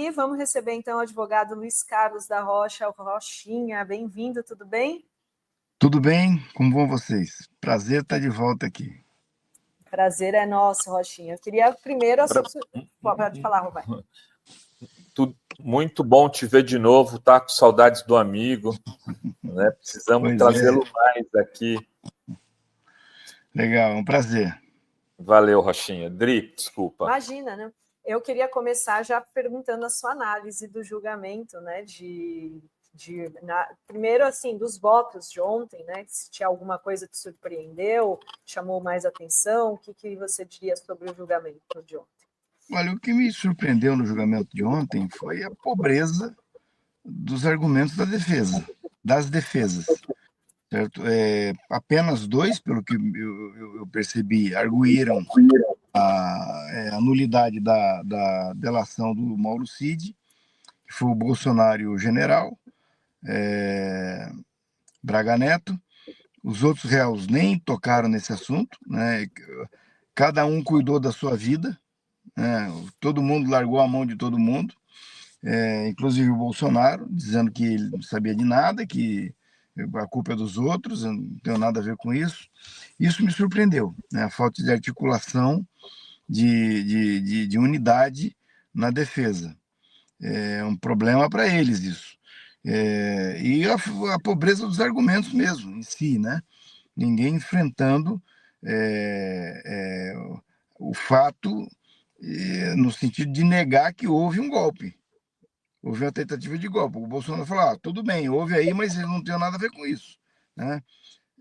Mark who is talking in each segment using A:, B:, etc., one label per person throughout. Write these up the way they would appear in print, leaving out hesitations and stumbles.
A: E vamos receber, então, o advogado Luiz Carlos da Rocha, o Rochinha. Bem-vindo, tudo bem?
B: Tudo bem? Como vão vocês? Prazer estar de volta aqui.
A: Prazer é nosso, Rochinha. Eu queria primeiro... Pode falar, Roberto.
C: Muito bom te ver de novo, tá com saudades do amigo, né? Precisamos trazê-lo mais aqui.
B: Legal, é um prazer.
C: Valeu, Rochinha. Dri, desculpa.
A: Imagina, né? Eu queria começar já perguntando a sua análise do julgamento, né? Primeiro, assim, dos votos de ontem, né? Se tinha alguma coisa que surpreendeu, chamou mais atenção, o que você diria sobre o julgamento de ontem?
B: Olha, o que me surpreendeu no julgamento de ontem foi a pobreza dos argumentos das defesas. Certo? Apenas dois, pelo que eu percebi, arguíram a nulidade da delação do Mauro Cid, que foi o Bolsonaro e o general Braga Neto. Os outros réus nem tocaram nesse assunto, né? Cada um cuidou da sua vida, né? Todo mundo largou a mão de todo mundo, inclusive o Bolsonaro, dizendo que ele não sabia de nada, que a culpa é dos outros, eu não tenho nada a ver com isso. Isso me surpreendeu, né? A falta de articulação, de unidade na defesa. É um problema para eles isso. E a pobreza dos argumentos mesmo, em si, né? Ninguém enfrentando o fato no sentido de negar que houve um golpe. Houve uma tentativa de golpe. O Bolsonaro falou, tudo bem, houve aí, mas eles não têm nada a ver com isso. Né?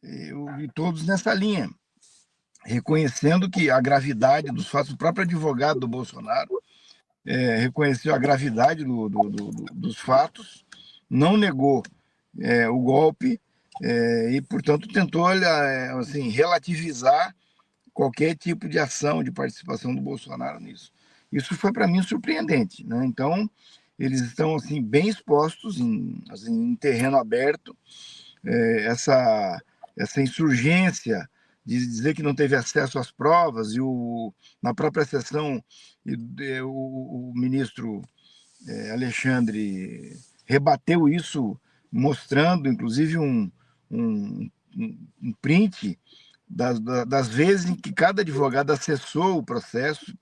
B: E todos nessa linha, reconhecendo que a gravidade dos fatos, o próprio advogado do Bolsonaro reconheceu a gravidade dos fatos, não negou o golpe e, portanto, tentou assim, relativizar qualquer tipo de ação, de participação do Bolsonaro nisso. Isso foi, para mim, surpreendente. Né? Então, eles estão assim, bem expostos em terreno aberto. Essa insurgência de dizer que não teve acesso às provas, e na própria sessão, o ministro Alexandre rebateu isso, mostrando, inclusive, um print das vezes em que cada advogado acessou o processo,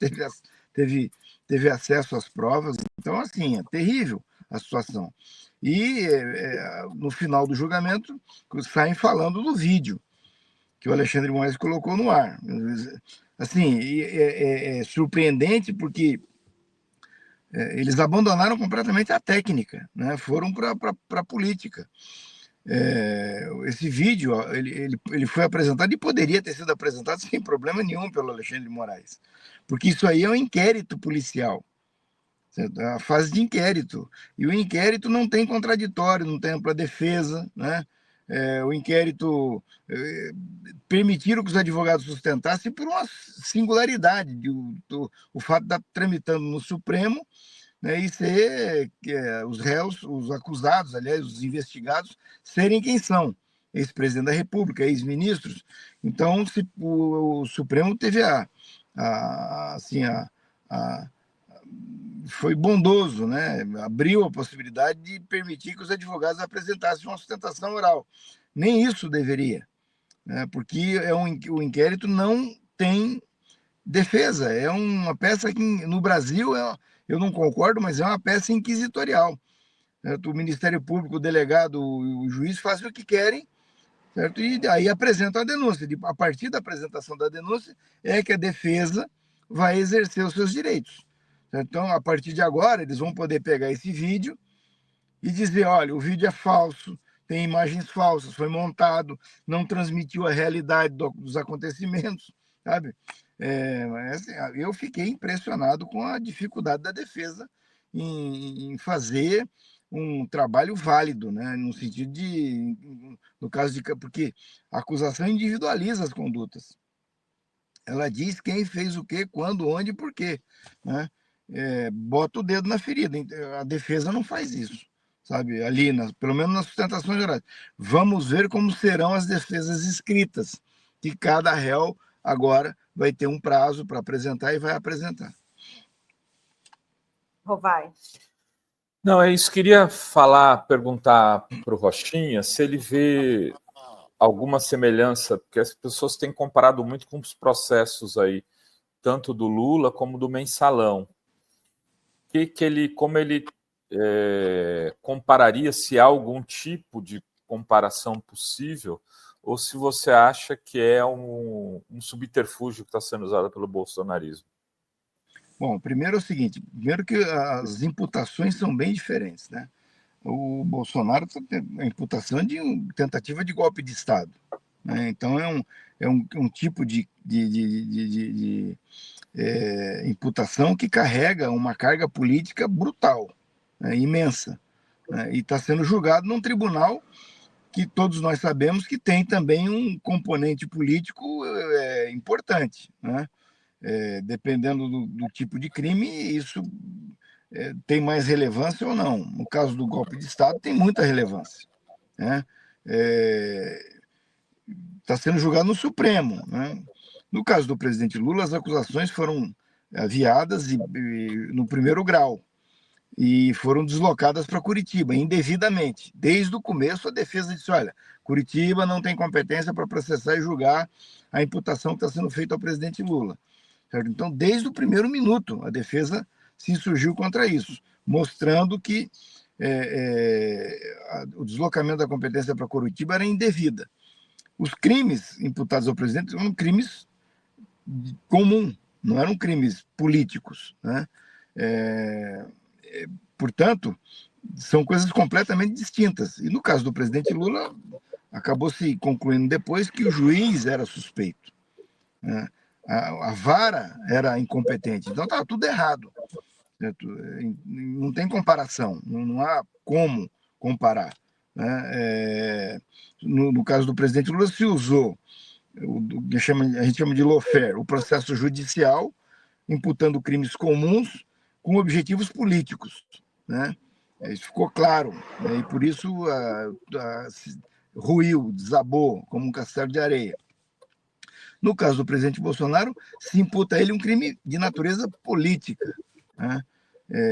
B: teve acesso às provas. Então, assim, é terrível a situação. E, no final do julgamento, saem falando do vídeo que o Alexandre de Moraes colocou no ar. Assim, é surpreendente porque eles abandonaram completamente a técnica, né? Foram para a política. Esse vídeo ele foi apresentado e poderia ter sido apresentado sem problema nenhum pelo Alexandre de Moraes, porque isso aí é um inquérito policial, certo? É a fase de inquérito, e o inquérito não tem contraditório, não tem ampla defesa, né? O inquérito permitiram que os advogados sustentassem por uma singularidade, o fato de estar tramitando no Supremo, né, e ser os réus, os acusados, aliás, os investigados, serem quem são, ex-presidente da República, ex-ministros. Então, o Supremo teve foi bondoso, né? Abriu a possibilidade de permitir que os advogados apresentassem uma sustentação oral. Nem isso deveria, né? Porque o inquérito não tem defesa, é uma peça que no Brasil eu não concordo, mas é uma peça inquisitorial. Certo? O Ministério Público, o delegado, o juiz fazem o que querem, certo? E aí apresentam a denúncia. A partir da apresentação da denúncia é que a defesa vai exercer os seus direitos. Certo? Então, a partir de agora, eles vão poder pegar esse vídeo e dizer, olha, o vídeo é falso, tem imagens falsas, foi montado, não transmitiu a realidade dos acontecimentos, sabe? Assim, eu fiquei impressionado com a dificuldade da defesa em fazer um trabalho válido, né? No sentido no caso de, porque a acusação individualiza as condutas. Ela diz quem fez o quê, quando, onde e por quê, né? Bota o dedo na ferida. A defesa não faz isso, sabe? Ali, pelo menos nas sustentações gerais. Vamos ver como serão as defesas escritas, que cada réu agora vai ter um prazo para apresentar e vai apresentar.
A: Rovai.
C: Não, é isso. Queria perguntar para o Rochinha se ele vê alguma semelhança, porque as pessoas têm comparado muito com os processos aí, tanto do Lula como do Mensalão. Como ele compararia, se há algum tipo de comparação possível, ou se você acha que é um subterfúgio que está sendo usado pelo bolsonarismo?
B: Bom, primeiro é o seguinte, primeiro que as imputações são bem diferentes, né? O Bolsonaro está tendo a imputação de tentativa de golpe de Estado, né? Então é um tipo de imputação que carrega uma carga política brutal, né, imensa, né, e está sendo julgado num tribunal que todos nós sabemos que tem também um componente político importante, né? Dependendo do tipo de crime, isso tem mais relevância ou não. No caso do golpe de Estado, tem muita relevância, né? Está sendo julgado no Supremo, né? No caso do presidente Lula, as acusações foram aviadas no primeiro grau e foram deslocadas para Curitiba, indevidamente. Desde o começo, a defesa disse: olha, Curitiba não tem competência para processar e julgar a imputação que está sendo feita ao presidente Lula. Certo? Então, desde o primeiro minuto, a defesa se insurgiu contra isso, mostrando que o deslocamento da competência para Curitiba era indevida. Os crimes imputados ao presidente eram crimes comuns, não eram crimes políticos, né? Portanto, são coisas completamente distintas. E no caso do presidente Lula, acabou se concluindo depois que o juiz era suspeito, né? A vara era incompetente. Então estava tudo errado. Certo? Não tem comparação, não há como comparar, né? No caso do presidente Lula, se usou a gente chama de lawfare, o processo judicial, imputando crimes comuns com objetivos políticos, né? Isso ficou claro, né? E por isso ruiu, desabou como um castelo de areia. No caso do presidente Bolsonaro, se imputa a ele um crime de natureza política, né?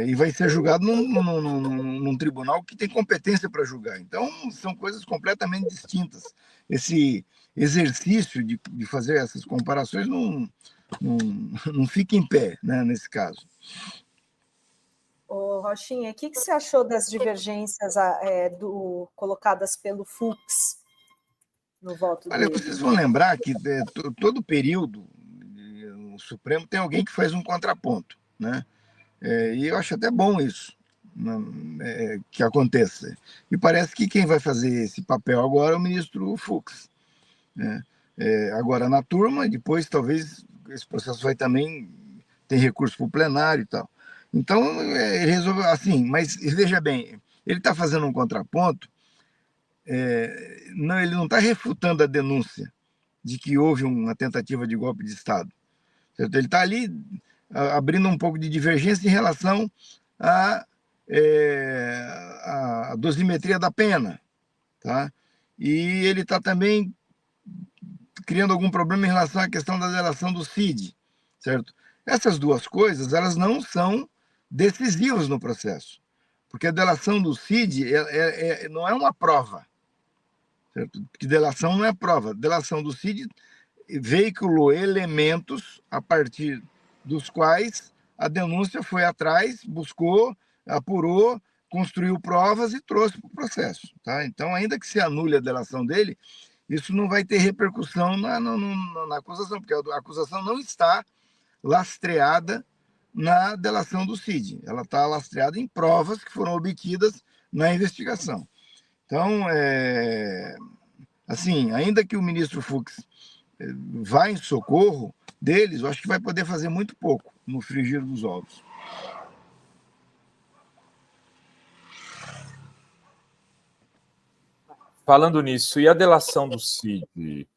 B: E vai ser julgado num tribunal que tem competência para julgar. Então, são coisas completamente distintas. Esse exercício de fazer essas comparações não fica em pé, né, nesse caso.
A: Ô, Rochinha, o que você achou das divergências colocadas pelo Fux no voto
B: Olha,
A: dele?
B: vocês vão lembrar que todo período o Supremo tem alguém que faz um contraponto, né? E eu acho até bom isso, né, que aconteça. E parece que quem vai fazer esse papel agora é o ministro Fux, né? Agora na turma, depois talvez esse processo vai também ter recurso para o plenário e tal. Então, ele resolveu assim, mas veja bem, ele está fazendo um contraponto, não, ele não está refutando a denúncia de que houve uma tentativa de golpe de Estado. Certo? Ele está ali abrindo um pouco de divergência em relação à a dosimetria da pena, tá? E ele está também criando algum problema em relação à questão da delação do CID, certo? Essas duas coisas, elas não são decisivas no processo, porque a delação do CID não é uma prova, certo? Porque delação não é prova. Delação do CID veiculou elementos a partir dos quais a denúncia foi atrás, buscou, apurou, construiu provas e trouxe para o processo. Tá? Então, ainda que se anule a delação dele, isso não vai ter repercussão na acusação, porque a acusação não está lastreada na delação do CID. Ela está lastreada em provas que foram obtidas na investigação. Então, assim, ainda que o ministro Fux vá em socorro deles, eu acho que vai poder fazer muito pouco no frigir dos ovos.
C: Falando nisso, e a delação do CID,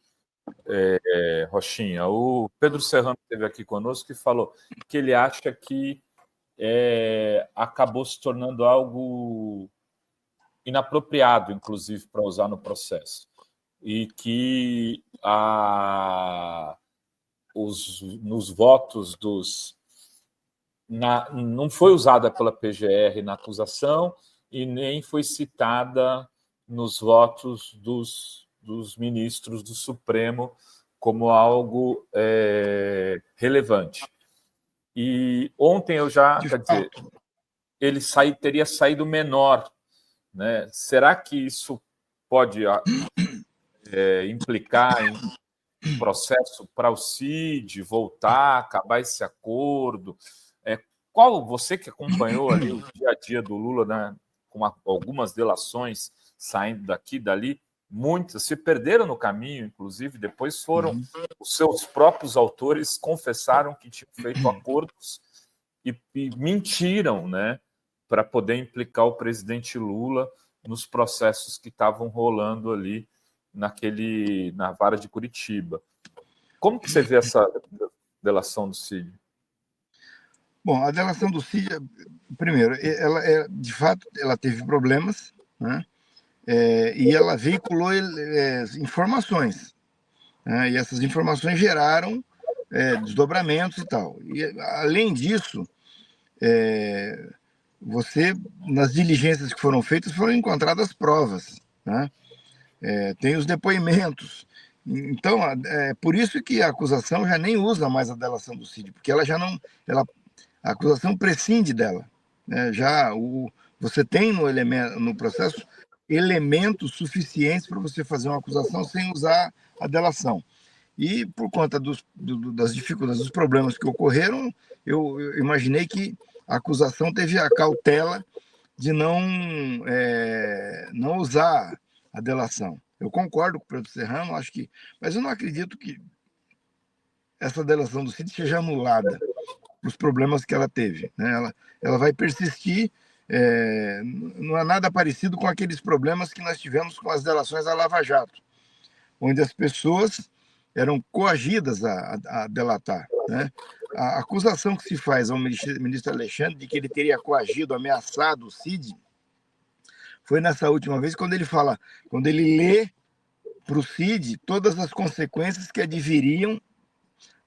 C: Rochinha? O Pedro Serrano esteve aqui conosco e falou que ele acha que acabou se tornando algo inapropriado, inclusive, para usar no processo. E que nos votos não foi usada pela PGR na acusação e nem foi citada nos votos dos ministros do Supremo como algo relevante. E ontem eu já, quer dizer, ele teria saído menor, né? Será que isso pode implicar em processo para o CID voltar, acabar esse acordo? Você que acompanhou ali o dia a dia do Lula, né, com algumas delações saindo daqui e dali, muitas se perderam no caminho, inclusive, depois foram os seus próprios autores confessaram que tinham feito acordos e mentiram, né, para poder implicar o presidente Lula nos processos que estavam rolando ali na vara de Curitiba. Como que você vê essa delação do Cid?
B: Bom, a delação do Cid, primeiro, de fato, ela teve problemas, né? E ela veiculou informações, né? E essas informações geraram desdobramentos e tal. E, além disso, nas diligências que foram feitas, foram encontradas provas, né? Tem os depoimentos. Então, é por isso que a acusação já nem usa mais a delação do Cid, porque ela já não... a acusação prescinde dela, né? Você tem no processo elementos suficientes para você fazer uma acusação sem usar a delação. E por conta das dificuldades, dos problemas que ocorreram, eu imaginei que a acusação teve a cautela de não usar a delação. Eu concordo com o Pedro Serrano, mas eu não acredito que essa delação do Cid seja anulada para os problemas que ela teve, né? Ela vai persistir, não há nada parecido com aqueles problemas que nós tivemos com as delações da Lava Jato, onde as pessoas eram coagidas a delatar, né? A acusação que se faz ao ministro Alexandre de que ele teria coagido, ameaçado o Cid, foi nessa última vez quando ele lê para o Cid todas as consequências que adviriam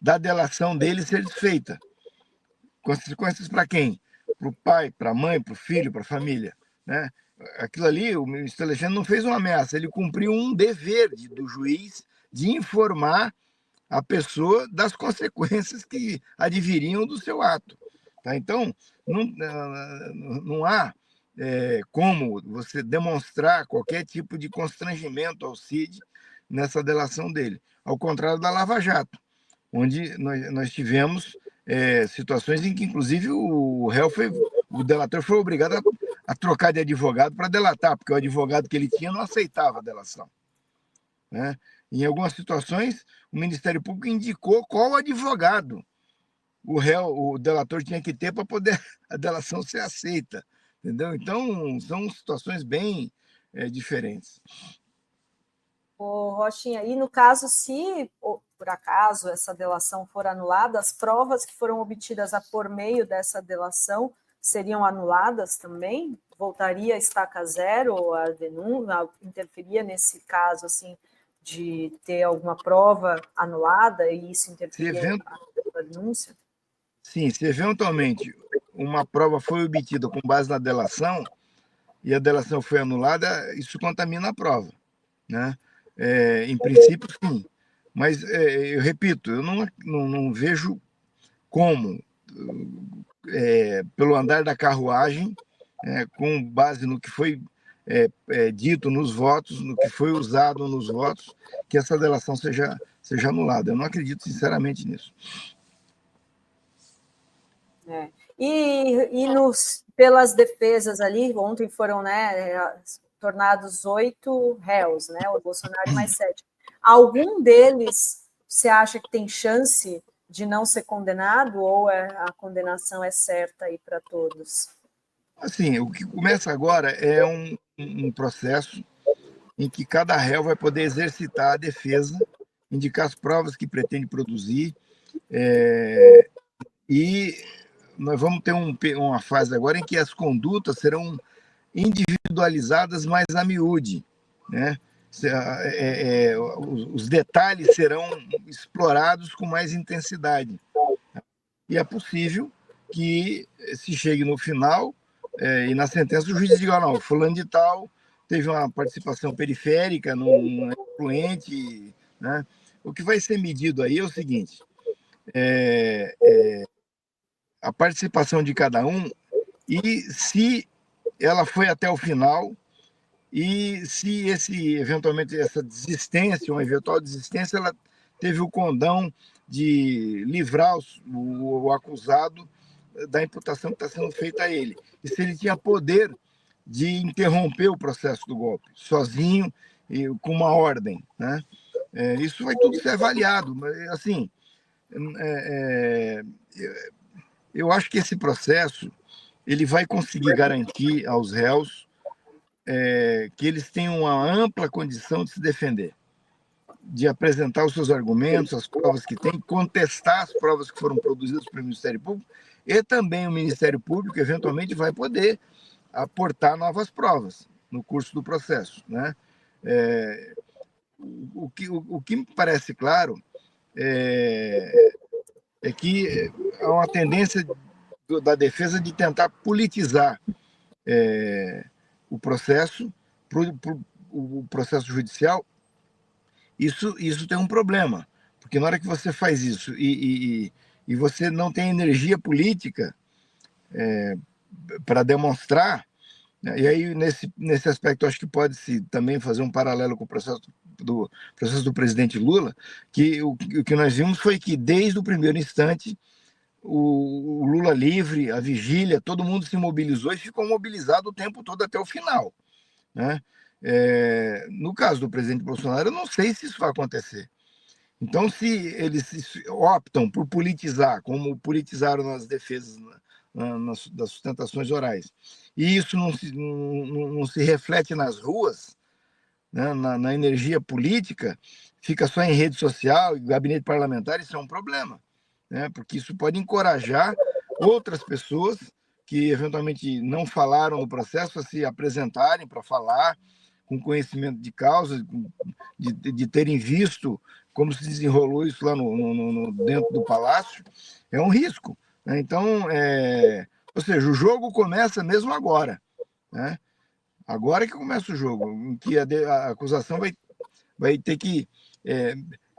B: da delação dele ser desfeita. Consequências para quem? Para o pai, para a mãe, para o filho, para a família, né? Aquilo ali, o ministro Alexandre não fez uma ameaça, ele cumpriu um dever do juiz de informar a pessoa das consequências que adviriam do seu ato. Tá? Então, não há como você demonstrar qualquer tipo de constrangimento ao Cid nessa delação dele, ao contrário da Lava Jato, onde nós tivemos situações em que, inclusive, o delator foi obrigado a trocar de advogado para delatar, porque o advogado que ele tinha não aceitava a delação, né? Em algumas situações, o Ministério Público indicou qual advogado o delator tinha que ter para poder a delação ser aceita, entendeu? Então, são situações bem diferentes.
A: Rochinha, e no caso, se por acaso essa delação for anulada, as provas que foram obtidas por meio dessa delação seriam anuladas também? Voltaria a estaca zero a denúncia? Interferia nesse caso, assim, de ter alguma prova anulada e isso interferia na denúncia?
B: Sim, se eventualmente uma prova foi obtida com base na delação e a delação foi anulada, isso contamina a prova, né? Em princípio, sim. Mas, eu repito, eu não vejo como, pelo andar da carruagem, com base no que foi dito nos votos, no que foi usado nos votos, que essa delação seja anulada. Eu não acredito sinceramente nisso.
A: Pelas defesas ali, ontem foram, né, tornados 8 réus, né, o Bolsonaro mais 7. Algum deles você acha que tem chance de não ser condenado ou a condenação é certa aí para todos?
B: Assim, o que começa agora é um processo em que cada réu vai poder exercitar a defesa, indicar as provas que pretende produzir, e nós vamos ter uma fase agora em que as condutas serão individualizadas mais a miúde, né? Os detalhes serão explorados com mais intensidade. E é possível que se chegue no final e na sentença o juiz diga, não, fulano de tal teve uma participação periférica, não é influente, né? O que vai ser medido aí é o seguinte, a participação de cada um e se ela foi até o final e se eventualmente essa desistência, uma eventual desistência, ela teve o condão de livrar o acusado da imputação que está sendo feita a ele. E se ele tinha poder de interromper o processo do golpe, sozinho e com uma ordem, né? Isso vai tudo ser avaliado. Mas, assim, eu acho que esse processo ele vai conseguir garantir aos réus que eles tenham uma ampla condição de se defender, de apresentar os seus argumentos, as provas que têm, contestar as provas que foram produzidas pelo Ministério Público, e também o Ministério Público, eventualmente, vai poder aportar novas provas no curso do processo, né? O que me parece claro é que há uma tendência da defesa de tentar politizar o processo, o processo judicial. Isso tem um problema, porque na hora que você faz isso e você não tem energia política para demonstrar, né? E aí nesse aspecto acho que pode-se também fazer um paralelo com o processo do presidente Lula, que o que nós vimos foi que desde o primeiro instante o Lula livre, a vigília, todo mundo se mobilizou e ficou mobilizado o tempo todo até o final, né? No caso do presidente Bolsonaro, eu não sei se isso vai acontecer. Então, se eles optam por politizar, como politizaram nas defesas das sustentações orais, e isso não se reflete nas ruas, né, na energia política, fica só em rede social e gabinete parlamentar, isso é um problema, né, porque isso pode encorajar outras pessoas que eventualmente não falaram no processo a se apresentarem para falar, com conhecimento de causa, de terem visto como se desenrolou isso lá dentro do palácio, é um risco, né? Então, ou seja, o jogo começa mesmo agora, né? Agora que começa o jogo, em que a acusação vai ter que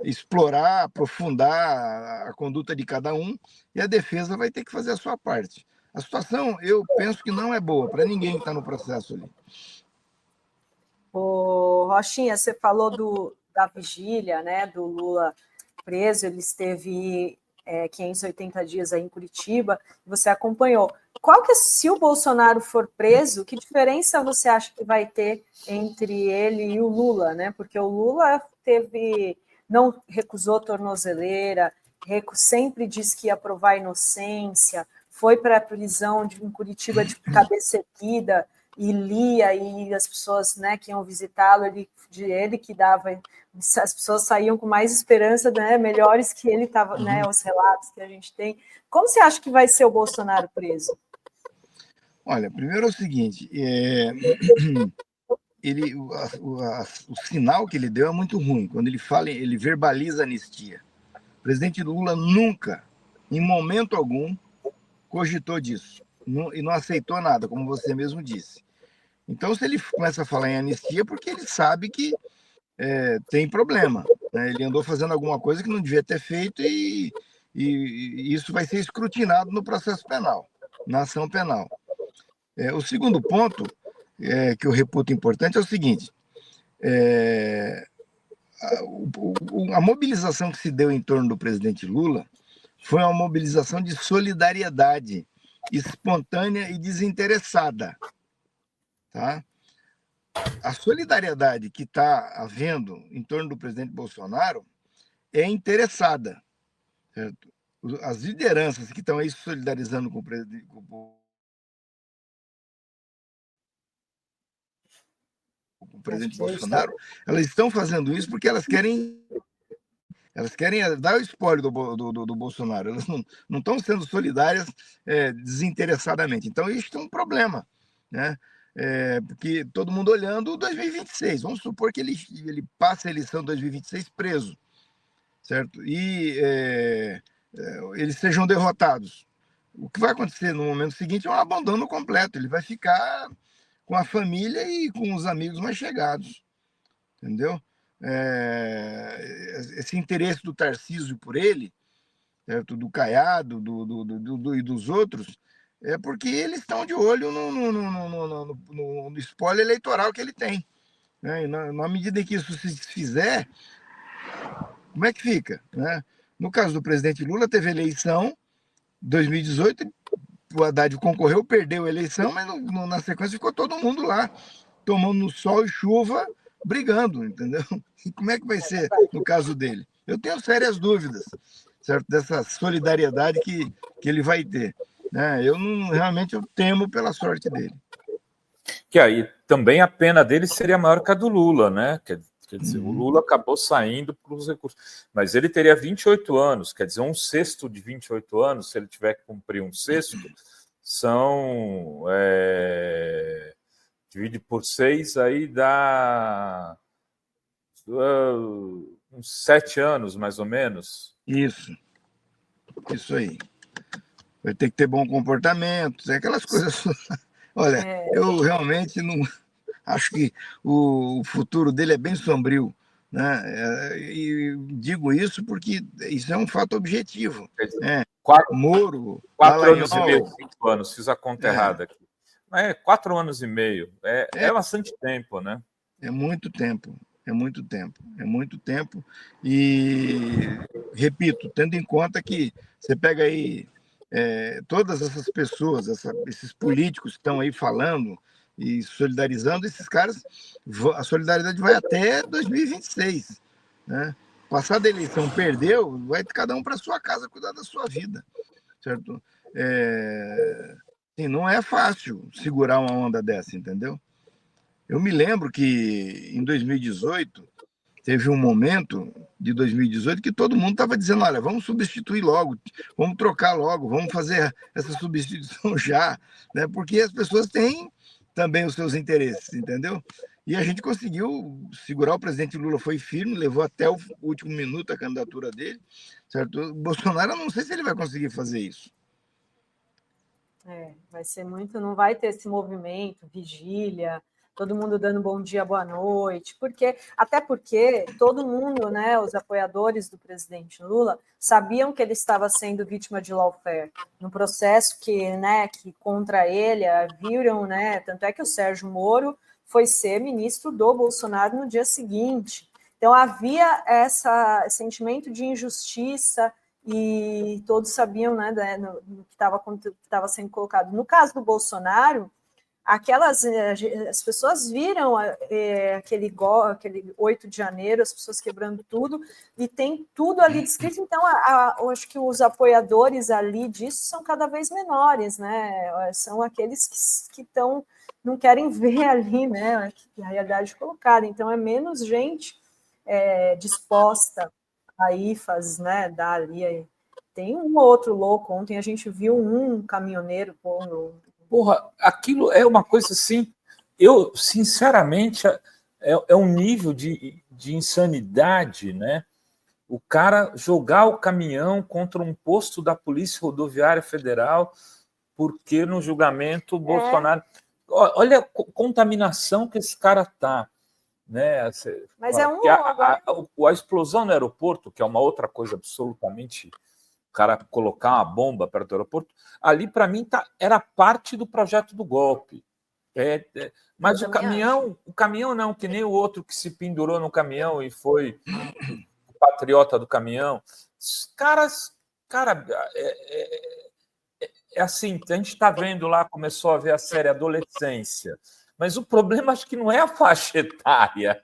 B: explorar, aprofundar a conduta de cada um e a defesa vai ter que fazer a sua parte. A situação, eu penso que não é boa para ninguém que está no processo ali.
A: Ô, Rochinha, você falou da vigília, né, do Lula preso, ele esteve 580 dias aí em Curitiba, você acompanhou. Se o Bolsonaro for preso, que diferença você acha que vai ter entre ele e o Lula, né? Porque o Lula não recusou tornozeleira, sempre disse que ia provar inocência, foi para a prisão em Curitiba de cabeça erguida, e lia, e as pessoas, né, que iam visitá-lo, ele que dava, as pessoas saíam com mais esperança, né, melhores que ele estava, né, os relatos que a gente tem. Como você acha que vai ser o Bolsonaro preso?
B: Olha, primeiro é o seguinte, o sinal que ele deu é muito ruim, quando ele fala, ele verbaliza anistia. O presidente Lula nunca, em momento algum, cogitou disso, e não aceitou nada, como você mesmo disse. Então, se ele começa a falar em anistia, porque ele sabe que tem problema, né? Ele andou fazendo alguma coisa que não devia ter feito e isso vai ser escrutinado no processo penal, na ação penal. O segundo ponto que eu reputo importante é o seguinte, a mobilização que se deu em torno do presidente Lula foi uma mobilização de solidariedade espontânea e desinteressada, tá? A solidariedade que está havendo em torno do presidente Bolsonaro é interessada, certo? As lideranças que estão aí se solidarizando com o presidente Bolsonaro, elas estão fazendo isso porque elas querem dar o espólio do Bolsonaro, elas não estão sendo solidárias desinteressadamente. Então, isso é um problema, né? Porque todo mundo olhando 2026, vamos supor que ele passe a eleição 2026 preso, certo? E eles sejam derrotados. O que vai acontecer no momento seguinte é um abandono completo. Ele vai ficar com a família e com os amigos mais chegados, entendeu? Esse interesse do Tarcísio por ele, certo? Do Caiado e dos outros, é porque eles estão de olho no espólio eleitoral que ele tem. Né? E na medida em que isso se fizer, como é que fica? Né? No caso do presidente Lula, teve eleição 2018, o Haddad concorreu, perdeu a eleição, mas na sequência ficou todo mundo lá, tomando sol e chuva, brigando, entendeu? E como é que vai ser no caso dele? Eu tenho sérias dúvidas, certo? Dessa solidariedade que ele vai ter. Né? Realmente eu temo pela sorte dele.
C: Que aí também a pena dele seria maior que a do Lula, né? Quer dizer, o Lula acabou saindo para os recursos, mas ele teria 28 anos, quer dizer, um sexto de 28 anos, se ele tiver que cumprir um sexto, são divide por 6, aí dá uns 7 anos, mais ou menos.
B: Isso aí. Vai ter que ter bom comportamento, aquelas coisas. Olha, eu realmente não acho que o futuro dele é bem sombrio, né? E digo isso porque isso é um fato objetivo.
C: 4 anos e meio, 5 anos, fiz a conta errada aqui. Mas 4 anos e meio, é bastante tempo, né?
B: É muito tempo. E, repito, tendo em conta que você pega aí todas essas pessoas, esses políticos que estão aí falando e solidarizando, esses caras, a solidariedade vai até 2026. Né? Passada a eleição, perdeu, vai cada um para sua casa cuidar da sua vida. Certo? Assim, não é fácil segurar uma onda dessa, entendeu? Eu me lembro que em 2018, teve um momento de 2018 que todo mundo estava dizendo, olha, vamos substituir logo, vamos trocar logo, vamos fazer essa substituição já, né? Porque as pessoas têm também os seus interesses, entendeu? E a gente conseguiu segurar, o presidente Lula foi firme, levou até o último minuto a candidatura dele, certo? O Bolsonaro, eu não sei se ele vai conseguir fazer isso.
A: Vai ser muito, não vai ter esse movimento, vigília, todo mundo dando bom dia, boa noite, até porque todo mundo, né, os apoiadores do presidente Lula, sabiam que ele estava sendo vítima de lawfare, no processo que contra ele viram, né, tanto é que o Sérgio Moro foi ser ministro do Bolsonaro no dia seguinte. Então havia esse sentimento de injustiça, e todos sabiam, né, no que estava sendo colocado. No caso do Bolsonaro, as pessoas viram aquele 8 de janeiro, as pessoas quebrando tudo, e tem tudo ali descrito, então eu acho que os apoiadores ali disso são cada vez menores, né? São aqueles que não querem ver ali, né, a realidade colocada, então é menos gente disposta aí dar ali. Tem um outro louco. Ontem a gente viu um caminhoneiro pondo.
C: Porra, aquilo é uma coisa assim. Eu, sinceramente, é um nível de insanidade, né? O cara jogar o caminhão contra um posto da Polícia Rodoviária Federal, porque no julgamento o Bolsonaro. Olha a contaminação que esse cara tá. Né?
A: Mas
C: a explosão no aeroporto, que é uma outra coisa absolutamente, o cara colocar uma bomba perto do aeroporto, ali para mim era parte do projeto do golpe. Mas o caminhão não, que nem o outro que se pendurou no caminhão e foi o patriota do caminhão. Cara, assim, a gente está vendo lá, começou a ver a série Adolescência. Mas o problema acho que não é a faixa etária,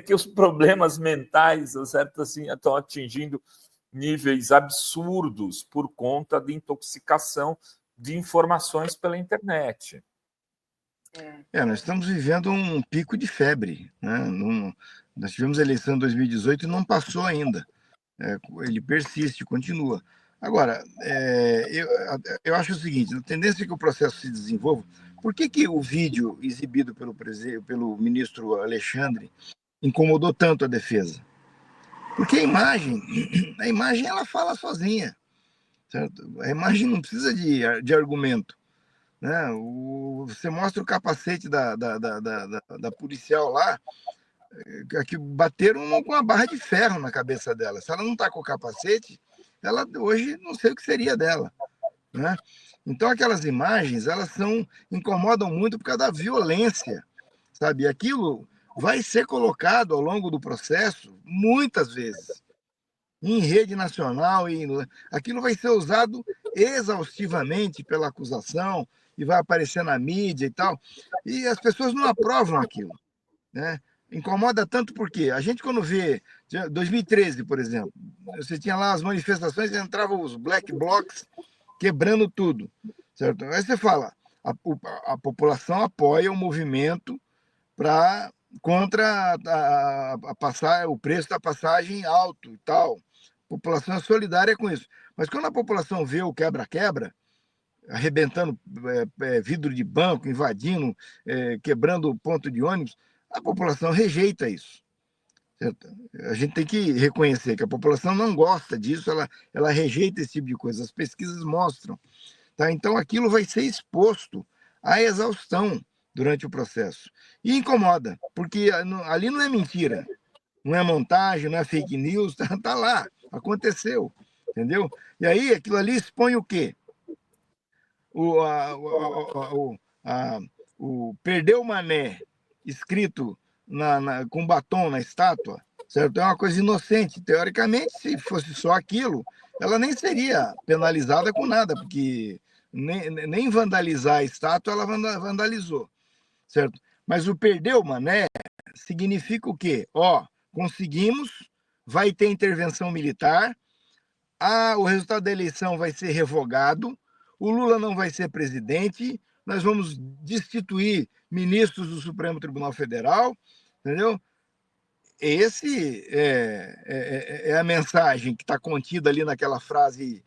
C: que os problemas mentais, certo, assim, estão atingindo níveis absurdos por conta de intoxicação de informações pela internet.
B: Nós estamos vivendo um pico de febre, né? Nós tivemos a eleição em 2018 e não passou ainda. Ele persiste, continua. Agora, eu acho o seguinte: a tendência é que o processo se desenvolva. Por que o vídeo exibido pelo ministro Alexandre incomodou tanto a defesa? Porque a imagem ela fala sozinha. certo? A imagem não precisa de argumento, né? Você mostra o capacete da policial lá, que bateram com uma barra de ferro na cabeça dela. Se ela não está com o capacete, ela hoje não sei o que seria dela, né? Então aquelas imagens, incomodam muito por causa da violência, sabe? Aquilo vai ser colocado ao longo do processo muitas vezes em rede nacional, aquilo vai ser usado exaustivamente pela acusação e vai aparecer na mídia e tal, e as pessoas não aprovam aquilo, né? Incomoda tanto porque a gente, quando vê 2013, por exemplo, você tinha lá as manifestações e entravam os black blocs quebrando tudo, certo? Aí você fala, a população apoia o movimento contra passar o preço da passagem alto e tal. A população é solidária com isso. Mas quando a população vê o quebra-quebra, arrebentando vidro de banco, invadindo, quebrando ponto de ônibus, a população rejeita isso. Certo? A gente tem que reconhecer que a população não gosta disso, ela rejeita esse tipo de coisa. As pesquisas mostram. Tá? Então, aquilo vai ser exposto à exaustão durante o processo. E incomoda, porque ali não é mentira, não é montagem, não é fake news, tá lá, aconteceu, entendeu? E aí, aquilo ali expõe o quê? O perdeu o mané escrito com batom na estátua, certo? É uma coisa inocente. Teoricamente, se fosse só aquilo, ela nem seria penalizada com nada, porque nem vandalizar a estátua ela vandalizou, certo? Mas o perdeu o mané significa o quê? Conseguimos, vai ter intervenção militar, o resultado da eleição vai ser revogado, o Lula não vai ser presidente, nós vamos destituir ministros do Supremo Tribunal Federal, entendeu? Esse é a mensagem que está contida ali naquela frase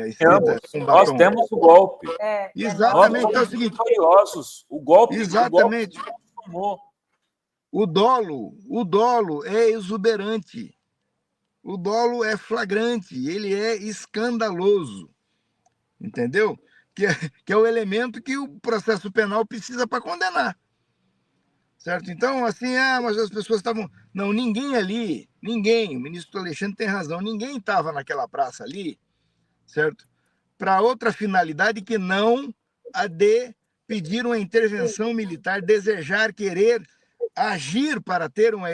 B: escrita com batom.
C: Nós temos o golpe.
B: Exatamente.
C: Nós
B: é o seguinte.
C: Vitoriosos. O golpe.
B: Exatamente.
C: O
B: dolo é exuberante. O dolo é flagrante, ele é escandaloso, entendeu? Que é o elemento que o processo penal precisa para condenar, certo? Então, assim, mas as pessoas estavam... Não, ninguém ali, o ministro Alexandre tem razão, ninguém estava naquela praça ali, certo? Para outra finalidade que não a de pedir uma intervenção militar, desejar, querer agir para ter uma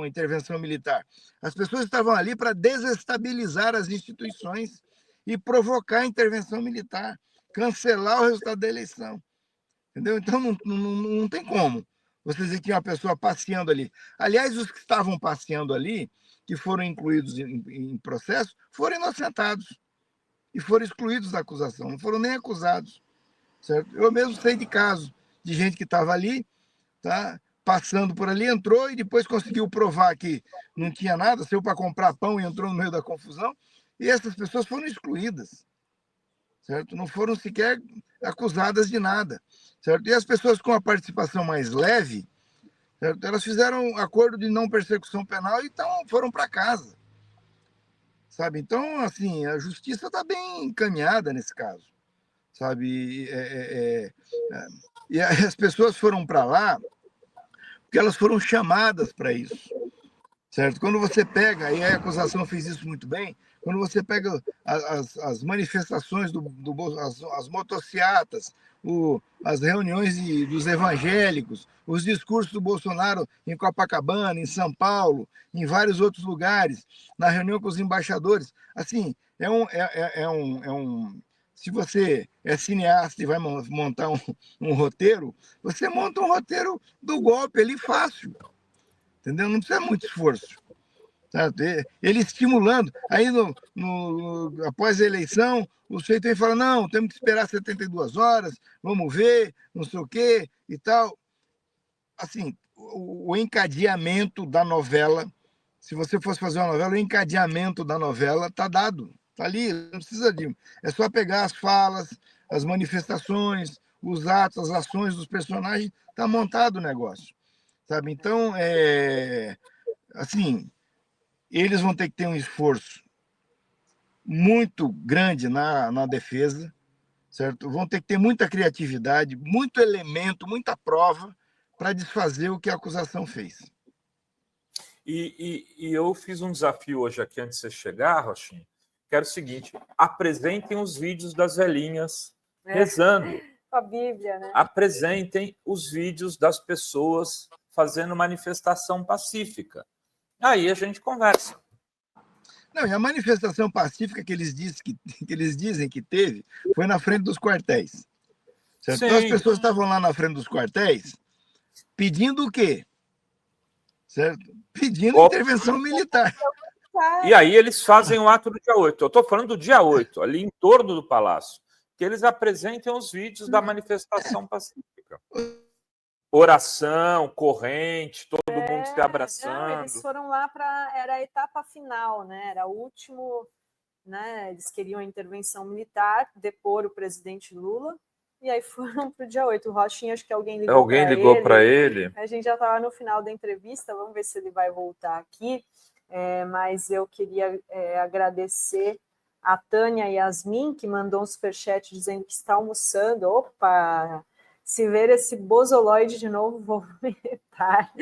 B: intervenção militar. As pessoas estavam ali para desestabilizar as instituições e provocar a intervenção militar, cancelar o resultado da eleição. Entendeu? Então, não tem como você dizer que uma pessoa passeando ali. Aliás, os que estavam passeando ali, que foram incluídos em processo, foram inocentados e foram excluídos da acusação, não foram nem acusados. Certo? Eu mesmo sei de casos de gente que estava ali, tá? Passando por ali, entrou e depois conseguiu provar que não tinha nada, saiu para comprar pão e entrou no meio da confusão, e essas pessoas foram excluídas, certo? Não foram sequer acusadas de nada, certo? E as pessoas com a participação mais leve, certo? Elas fizeram acordo de não persecução penal e então foram para casa, sabe? Então, assim, a justiça está bem encaminhada nesse caso, sabe? E as pessoas foram para lá porque elas foram chamadas para isso, certo? Quando você pega, e a acusação fez isso muito bem, quando você pega as manifestações as motociatas, as reuniões dos evangélicos, os discursos do Bolsonaro em Copacabana, em São Paulo, em vários outros lugares, na reunião com os embaixadores, assim, se você é cineasta e vai montar um roteiro, você monta um roteiro do golpe ali fácil, entendeu? Não precisa muito esforço. Certo? Ele estimulando. Aí, após a eleição, o sujeito aí fala, não, temos que esperar 72 horas, vamos ver, não sei o quê e tal. Assim, o encadeamento da novela, se você fosse fazer uma novela, o encadeamento da novela está dado. Está ali, não precisa de... É só pegar as falas, as manifestações, os atos, as ações dos personagens, está montado o negócio. Sabe? Então, assim, eles vão ter que ter um esforço muito grande na defesa, certo? Vão ter que ter muita criatividade, muito elemento, muita prova para desfazer o que a acusação fez.
C: E eu fiz um desafio hoje aqui antes de você chegar, Rochinha, que era o seguinte: apresentem os vídeos das velhinhas rezando.
A: A Bíblia, né?
C: Apresentem os vídeos das pessoas fazendo manifestação pacífica. Aí a gente conversa.
B: Não, e a manifestação pacífica que eles dizem que teve foi na frente dos quartéis. Certo? Então as pessoas estavam lá na frente dos quartéis pedindo o quê? Certo? Pedindo intervenção militar.
C: E aí eles fazem o ato do dia 8. Eu estou falando do dia 8, ali em torno do palácio, que eles apresentem os vídeos da manifestação pacífica. Oração, corrente, todo mundo se abraçando.
A: Não, eles foram lá era a etapa final, né? Era o último, né? Eles queriam a intervenção militar, depor o presidente Lula, e aí foram para o dia 8. O Rochinha, acho que alguém ligou
C: para ele.
A: A gente já estava no final da entrevista, vamos ver se ele vai voltar aqui. Mas eu queria agradecer a Tânia Yasmin, que mandou um superchat dizendo que está almoçando. Opa! Se ver esse bozoloide de novo, vou vomitar.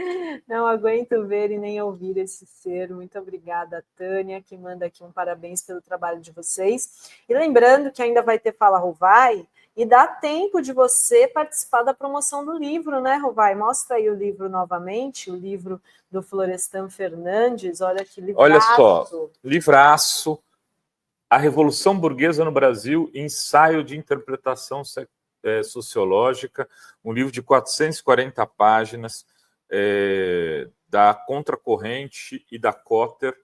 A: Não aguento ver e nem ouvir esse ser. Muito obrigada, Tânia, que manda aqui um parabéns pelo trabalho de vocês. E lembrando que ainda vai ter Fala Rovai, e dá tempo de você participar da promoção do livro, né, Rovai? Mostra aí o livro novamente, o livro do Florestan Fernandes. Olha que livraço.
C: Olha só, livraço. A Revolução Burguesa no Brasil, ensaio de interpretação sociológica, um livro de 440 páginas, da Contracorrente e da Cotter,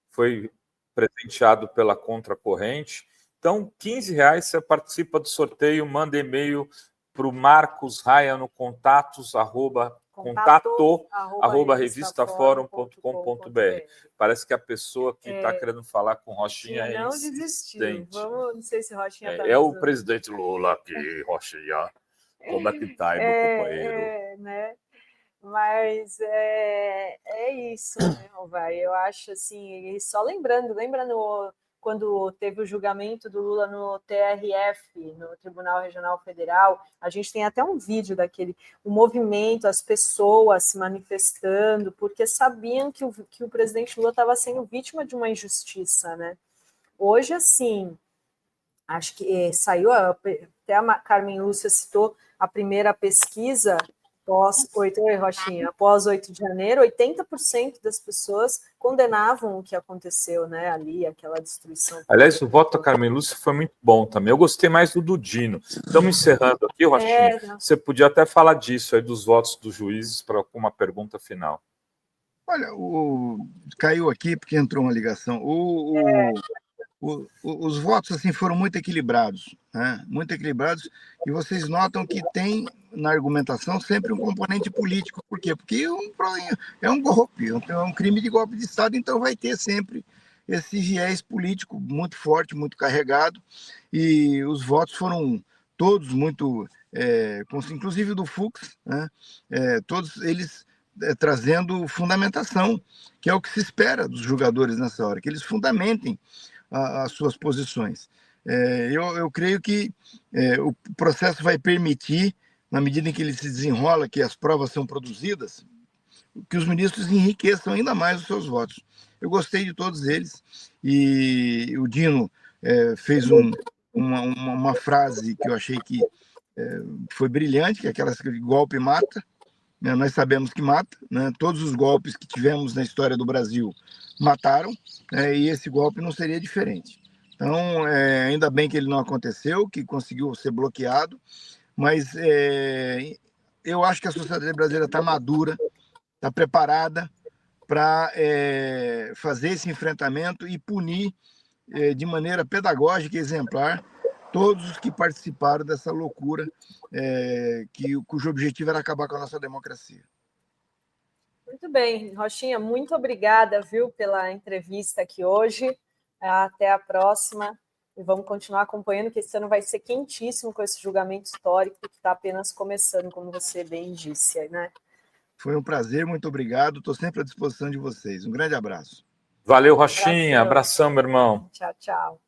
C: foi presenteado pela Contracorrente. Então, R$15 você participa do sorteio, manda e-mail para o Marcos Raia no contato @revistaforum.com.br. Parece que a pessoa que está querendo falar com Rochinha é
A: não desistiu. Não sei se Rochinha está
C: o presidente Lula aqui, Rochinha. Como é que está aí, meu companheiro?
A: Né? Mas é isso, né, vai. Eu acho assim, e só lembrando quando teve o julgamento do Lula no TRF, no Tribunal Regional Federal, a gente tem até um vídeo o movimento, as pessoas se manifestando, porque sabiam que o presidente Lula estava sendo vítima de uma injustiça, né? Hoje, assim, acho que saiu, até a Carmen Lúcia citou a primeira pesquisa após 8 de janeiro, 80% das pessoas condenavam o que aconteceu, né, ali, aquela destruição.
C: Aliás, o voto da Carmen Lúcia foi muito bom também. Eu gostei mais do Dino. Estamos encerrando aqui, Rochinha. Você podia até falar disso aí, dos votos dos juízes, para uma pergunta final.
B: Olha, caiu aqui porque entrou uma ligação. Os votos assim foram muito equilibrados, né? Muito equilibrados, e vocês notam que tem na argumentação sempre um componente político. Por quê? Porque é um golpe, é um crime de golpe de Estado, então vai ter sempre esse viés político muito forte, muito carregado, e os votos foram todos muito, inclusive do Fux, né? Todos eles trazendo fundamentação, que é o que se espera dos julgadores nessa hora, que eles fundamentem as suas posições. Eu creio que o processo vai permitir, na medida em que ele se desenrola, que as provas são produzidas, que os ministros enriqueçam ainda mais os seus votos. Eu gostei de todos eles, e o Dino fez uma frase que eu achei que foi brilhante, que é aquela que golpe mata, né? Nós sabemos que mata, né? Todos os golpes que tivemos na história do Brasil mataram, e esse golpe não seria diferente. Então, ainda bem que ele não aconteceu, que conseguiu ser bloqueado, mas eu acho que a sociedade brasileira está madura, está preparada para fazer esse enfrentamento e punir de maneira pedagógica e exemplar todos os que participaram dessa loucura, cujo objetivo era acabar com a nossa democracia.
A: Muito bem, Rochinha, muito obrigada, viu, pela entrevista aqui hoje. Até a próxima. E vamos continuar acompanhando, que esse ano vai ser quentíssimo com esse julgamento histórico que está apenas começando, como você bem disse, né?
B: Foi um prazer, muito obrigado. Estou sempre à disposição de vocês. Um grande abraço.
C: Valeu, Rochinha. Abração, meu irmão.
A: Tchau, tchau.